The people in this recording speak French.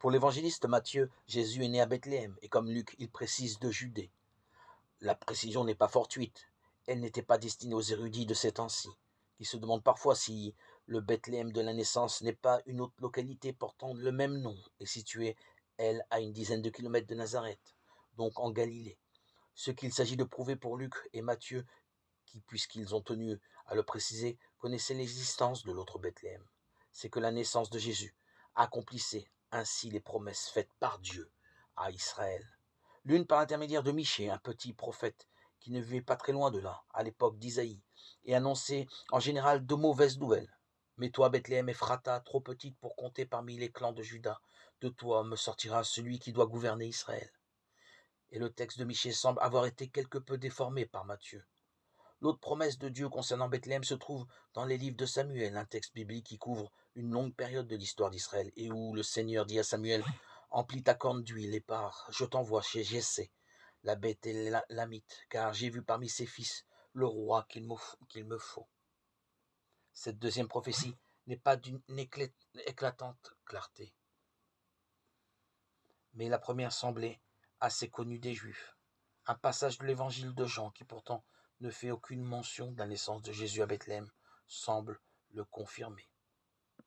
Pour l'évangéliste Matthieu, Jésus est né à Bethléem, et comme Luc, il précise de Judée. La précision n'est pas fortuite, elle n'était pas destinée aux érudits de ces temps-ci, qui se demandent parfois si le Bethléem de la naissance n'est pas une autre localité portant le même nom et située, elle, à une dizaine de kilomètres de Nazareth, donc en Galilée. Ce qu'il s'agit de prouver pour Luc et Matthieu, qui, puisqu'ils ont tenu à le préciser, connaissaient l'existence de l'autre Bethléem, c'est que la naissance de Jésus accomplissait ainsi les promesses faites par Dieu à Israël. L'une par l'intermédiaire de Michée, un petit prophète qui ne vivait pas très loin de là, à l'époque d'Isaïe, et annonçait en général de mauvaises nouvelles. Mais toi, Bethléem Ephrata, trop petite pour compter parmi les clans de Juda, de toi me sortira celui qui doit gouverner Israël. Et le texte de Michée semble avoir été quelque peu déformé par Matthieu. L'autre promesse de Dieu concernant Bethléem se trouve dans les livres de Samuel, un texte biblique qui couvre une longue période de l'histoire d'Israël, et où le Seigneur dit à Samuel: emplis ta corne d'huile et pars, je t'envoie chez Jessé, la bête et l'amite, car j'ai vu parmi ses fils le roi qu'il me faut. Cette deuxième prophétie n'est pas d'une éclatante clarté, mais la première semblait assez connue des Juifs. Un passage de l'évangile de Jean, qui pourtant ne fait aucune mention de la naissance de Jésus à Bethléem, semble le confirmer.